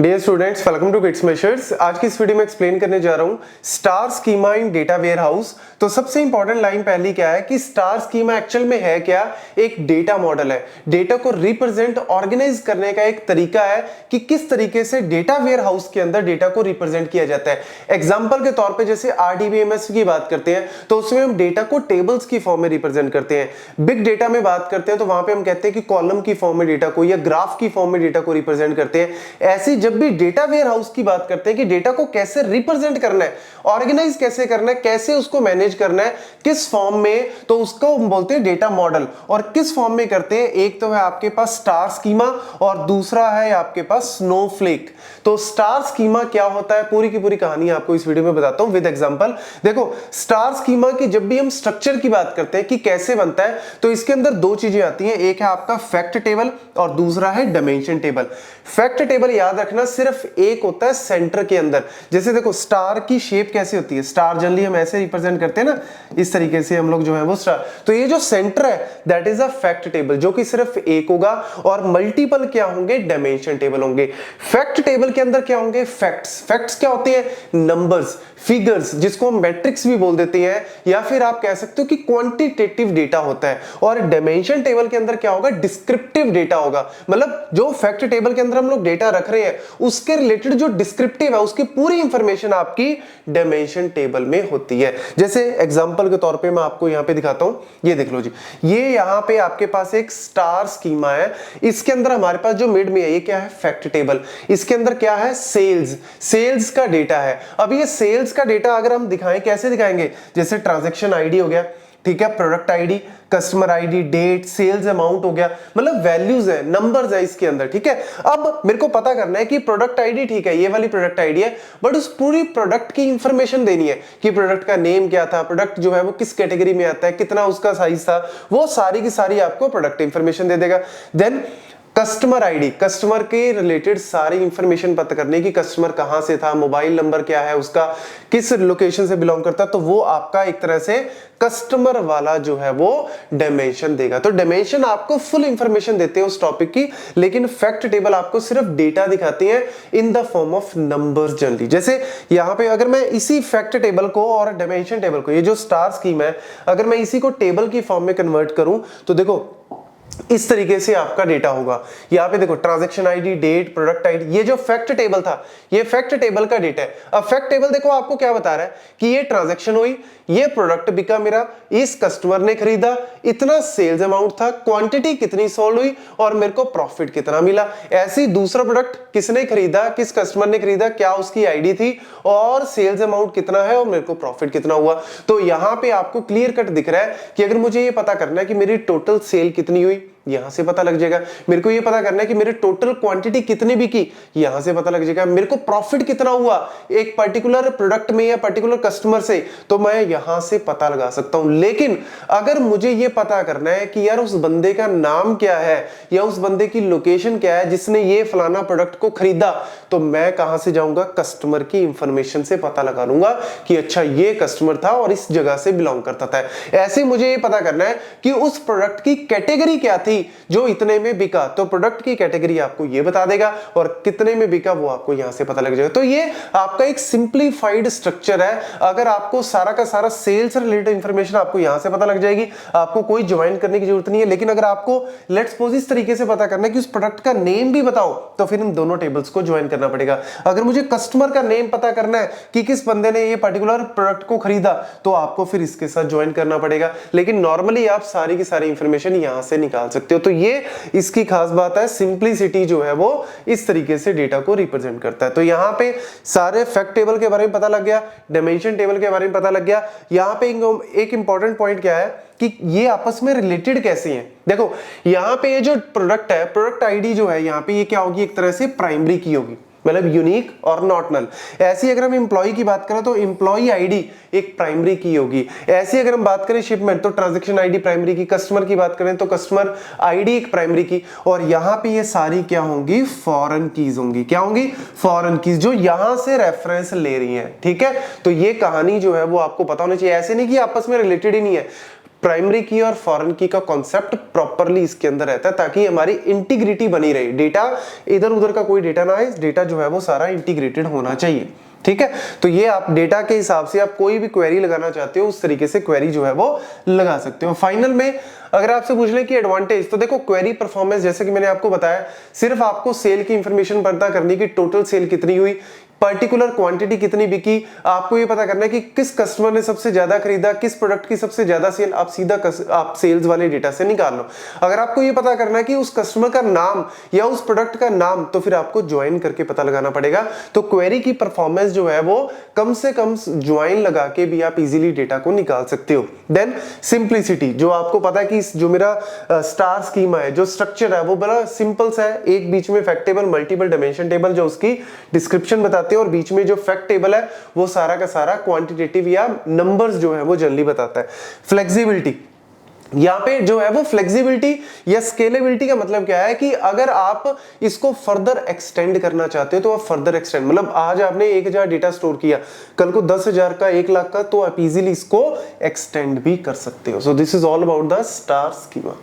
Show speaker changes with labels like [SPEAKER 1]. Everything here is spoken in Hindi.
[SPEAKER 1] Dear students, welcome to kids measures. आज की इस वीडियो में एक्सप्लेन करने जा रहा हूं स्टार स्कीमा इन डेटा वेयरहाउस। तो सबसे इंपॉर्टेंट लाइन पहली क्या है कि स्टार स्कीमा एक्चुअल में है क्या? एक डेटा मॉडल है। डेटा को रिप्रेजेंट ऑर्गेनाइज करने का एक तरीका है कि किस तरीके से डेटा वेयरहाउस के अंदर डेटा को रिप्रेजेंट किया जाता है। एग्जाम्पल के तौर पर जैसे RDBMS की बात करते हैं तो उसमें हम डेटा को टेबल्स की फॉर्म में रिप्रेजेंट करते हैं। बिग डेटा में बात करते हैं तो वहां पर हम कहते हैं कि कॉलम की फॉर्म में डेटा को या ग्राफ की फॉर्म में डेटा को रिप्रेजेंट करते हैं। ऐसी जब भी डेटा वेयरहाउस की बात करते हैं कि डेटा को कैसे रिप्रेजेंट करना है, ऑर्गेनाइज कैसे करना है, कैसे उसको मैनेज करना है, किस फॉर्म में, तो उसको हम बोलते हैं डेटा मॉडल। और किस फॉर्म में करते हैं? एक तो है आपके पास स्टार स्कीमा और दूसरा है आपके पास स्नोफ्लेक। तो स्टार स्कीमा क्या होता है, पूरी की पूरी कहानी आपको इस वीडियो में बताता हूं विद एग्जांपल। देखो, स्टार स्कीमा की जब भी हम स्ट्रक्चर की बात करते हैं कि कैसे बनता है, तो इसके अंदर दो चीजें आती हैं। एक है आपका फैक्ट टेबल और दूसरा है डायमेंशन टेबल। फैक्ट टेबल याद रखना सिर्फ एक होता है सेंटर के अंदर। जैसे देखो, स्टार की शेप कैसी होती है? स्टार जनरली हम ऐसे रिप्रेजेंट करते हैं ना, इस तरीके से हम लोग जो है वो स्टार। तो ये जो सेंटर है that is a fact table, जो कि सिर्फ एक होगा। और मल्टीपल क्या होंगे? डायमेंशन टेबल होंगे। फैक्ट टेबल के अंदर क्या होंगे? फैक्ट्स। फैक्ट्स क्या होते हैं? नंबर्स, फिगर्स, जिसको हम मैट्रिक्स भी बोल देते हैं, या फिर आप कह सकते हो कि क्वांटिटेटिव डेटा होता है। और डायमेंशन टेबल के अंदर क्या होगा? डिस्क्रिप्टिव डेटा होगा। मतलब जो फैक्ट टेबल के अंदर हम लोग डेटा रख रहे हैं उसके रिलेटेड जो डिस्क्रिप्टिव है, उसकी पूरी इंफॉर्मेशन आपकी डायमेंशन टेबल में होती है। जैसे एग्जांपल के तौर पे मैं आपको यहां पे दिखाता हूं, ये देख लो जी। ये यहां पे आपके पास एक स्टार स्कीमा है। इसके अंदर हमारे पास जो मिड में है, ये क्या है? Fact table. इसके अंदर क्या है? सेल्स। सेल्स का डेटा है। अब ये सेल्स का डेटा अगर हम दिखाएं, कैसे दिखाएंगे? जैसे ट्रांजैक्शन आईडी हो गया, ठीक है, product ID, customer ID, date, sales amount हो गया, मतलब वैल्यूज है, नंबर्स है इसके अंदर, ठीक है। अब मेरे को पता करना है कि प्रोडक्ट आईडी, ठीक है, ये वाली प्रोडक्ट आईडी है, बट उस पूरी प्रोडक्ट की इंफॉर्मेशन देनी है कि प्रोडक्ट का नेम क्या था, प्रोडक्ट जो है वो किस कैटेगरी में आता है, कितना उसका साइज था, वो सारी की सारी आपको प्रोडक्ट इंफॉर्मेशन दे देगा। देन कस्टमर आईडी, कस्टमर के रिलेटेड सारी इंफॉर्मेशन पता करने की, कस्टमर कहां से था, मोबाइल नंबर क्या है उसका, किस लोकेशन से बिलोंग करता है, तो वो आपका एक तरह से कस्टमर वाला जो है वो डायमेंशन देगा। तो डायमेंशन आपको फुल इंफॉर्मेशन देते हैं उस टॉपिक की, लेकिन फैक्ट टेबल आपको सिर्फ डेटा दिखाती है in the form of numbers generally. जैसे यहां पे अगर मैं इसी फैक्ट टेबल को और डायमेंशन टेबल को, ये जो स्टार स्कीम है, अगर मैं इसी को टेबल की फॉर्म में कन्वर्ट करूं तो देखो इस तरीके से आपका डेटा होगा। यहाँ पे देखो, transaction ID, date, product ID, ये जो फैक्ट टेबल था, ये फैक्ट टेबल का डेटा है। अब फैक्ट टेबल देखो आपको क्या बता रहा है कि ये ट्रांजैक्शन हुई, ये प्रोडक्ट बिका मेरा, इस कस्टमर ने खरीदा, इतना सेल्स अमाउंट था, क्वांटिटी कितनी सोल्ड हुई और मेरे को प्रॉफिट कितना मिला। ऐसे ही दूसरा प्रोडक्ट किसने खरीदा, किस कस्टमर ने खरीदा, क्या उसकी आईडी थी और सेल्स अमाउंट कितना है और मेरे को प्रॉफिट कितना हुआ। तो यहां पे आपको क्लियर कट दिख रहा है कि अगर मुझे ये पता करना है कि मेरी टोटल सेल कितनी हुई, यहां से पता लग जाएगा। मेरे को ये पता करना है कि मेरे टोटल क्वांटिटी कितनी बिकी, यहां से पता लग जाएगा। मेरे को प्रॉफिट कितना हुआ एक पर्टिकुलर प्रोडक्ट में या पर्टिकुलर कस्टमर से, तो मैं यहां से पता लगा सकता हूं। लेकिन अगर मुझे ये पता करना है कि यार उस बंदे का नाम क्या है या उस बंदे की लोकेशन क्या है जिसने ये फलाना प्रोडक्ट को खरीदा, तो मैं कहां से जाऊंगा? कस्टमर की इंफॉर्मेशन से पता लगा लूंगा कि अच्छा ये कस्टमर था और इस जगह से बिलोंग करता था। ऐसे मुझे ये पता करना है कि उस प्रोडक्ट की कैटेगरी क्या थी जो इतने में बिका, तो प्रोडक्ट की कैटेगरी आपको ये बता देगा और कितने में बिका वो आपको यहां से पता लग जाएगा। तो ये आपका एक सिंपलीफाइड स्ट्रक्चर है। अगर आपको सारा का सारा सेल्स रिलेटेड इंफॉर्मेशन आपको यहां से पता लग जाएगी, आपको कोई ज्वाइन करने की जरूरत नहीं है। लेकिन अगर आपको लेट्स सपोज इस तरीके से पता करना है कि उस प्रोडक्ट का नेम भी बताओ, तो फिर इन दोनों टेबल्स को ज्वाइन करना पड़ेगा। अगर मुझे कस्टमर का नेम पता करना है कि किस बंदे ने ये पर्टिकुलर प्रोडक्ट को खरीदा, तो आपको फिर इसके साथ ज्वाइन करना पड़ेगा। लेकिन नॉर्मली आप सारी की सारी इंफॉर्मेशन यहां से निकाल सकते हो। तो ये इसकी खास बात है, सिंपलिसिटी जो है वो इस तरीके से डेटा को रिप्रेजेंट करता है। तो यहां पे सारे फैक्ट टेबल के बारे में पता लग गया, डायमेंशन टेबल के बारे में पता लग गया। यहां पे एक इंपॉर्टेंट पॉइंट क्या है कि ये आपस में रिलेटेड कैसे हैं। देखो, यहां पे ये जो प्रोडक्ट है, प्रोडक्ट आईडी जो है, यहां पे ये क्या होगी? एक तरह से प्राइमरी की होगी, मतलब यूनिक और नॉट नल। ऐसी अगर हम एम्प्लॉय की बात करें तो एम्प्लॉय आईडी एक प्राइमरी की होगी। ऐसी अगर हम बात करें शिपमेंट, तो ट्रांजैक्शन आईडी प्राइमरी की। कस्टमर की बात करें तो कस्टमर आईडी एक प्राइमरी की। और यहां पे ये सारी क्या होंगी? फॉरेन कीज होंगी। क्या होंगी? फॉरेन कीज, जो यहां से रेफरेंस ले रही हैं, ठीक है। तो ये कहानी जो है वो आपको पता होनी चाहिए। ऐसे नहीं कि आपस में रिलेटेड ही नहीं है। प्राइमरी की और फॉरेन की का कॉन्सेप्ट प्रॉपरली इसके अंदर रहता है, ताकि हमारी इंटीग्रिटी बनी रहे, डेटा इधर उधर का कोई डेटा ना आए, डेटा जो है वो सारा इंटीग्रेटेड होना चाहिए। ठीक है, तो ये आप डेटा के हिसाब से आप कोई भी क्वेरी लगाना चाहते हो उस तरीके से क्वेरी जो है वो लगा सकते हो। फाइनल में अगर आपसे पूछ ले कि एडवांटेज, तो देखो क्वेरी परफॉर्मेंस जैसे कि मैंने आपको बताया, सिर्फ आपको सेल की इंफॉर्मेशन पता करनी कि टोटल सेल कितनी हुई, पर्टिकुलर क्वांटिटी कितनी बिकी, आपको ये पता करना है कि किस कस्टमर ने सबसे ज्यादा खरीदा, किस प्रोडक्ट की सबसे ज्यादा सेल, आप सीधा आप सेल्स वाले डेटा से निकाल लो। अगर आपको ये पता करना है कि उस कस्टमर का नाम या उस प्रोडक्ट का नाम, तो फिर आपको ज्वाइन करके पता लगाना पड़ेगा। तो क्वेरी की परफॉर्मेंस जो है वो कम से कम ज्वाइन लगा के भी आप इजीली डेटा को निकाल सकते हो। देन सिंप्लिसिटी, जो आपको पता है कि जो मेरा स्टार स्कीमा है, जो स्ट्रक्चर है वो बड़ा सिंपल सा है, एक बीच में fact table, multiple dimension table जो उसकी डिस्क्रिप्शन बताते हैं, और बीच में जो फैक्ट टेबल है वो सारा का सारा क्वांटिटेटिव या नंबर्स जो है वो जनरली बताता है। फ्लेक्सिबिलिटी, यहाँ पे जो है वो फ्लेक्सिबिलिटी या स्केलेबिलिटी का मतलब क्या है कि अगर आप इसको फर्दर एक्सटेंड करना चाहते हो तो आप फर्दर एक्सटेंड, मतलब आज आपने 1000 डेटा स्टोर किया, कल को 10,000 का, 1 लाख का, तो आप इजीली इसको एक्सटेंड भी कर सकते हो। So this is all about the star schema.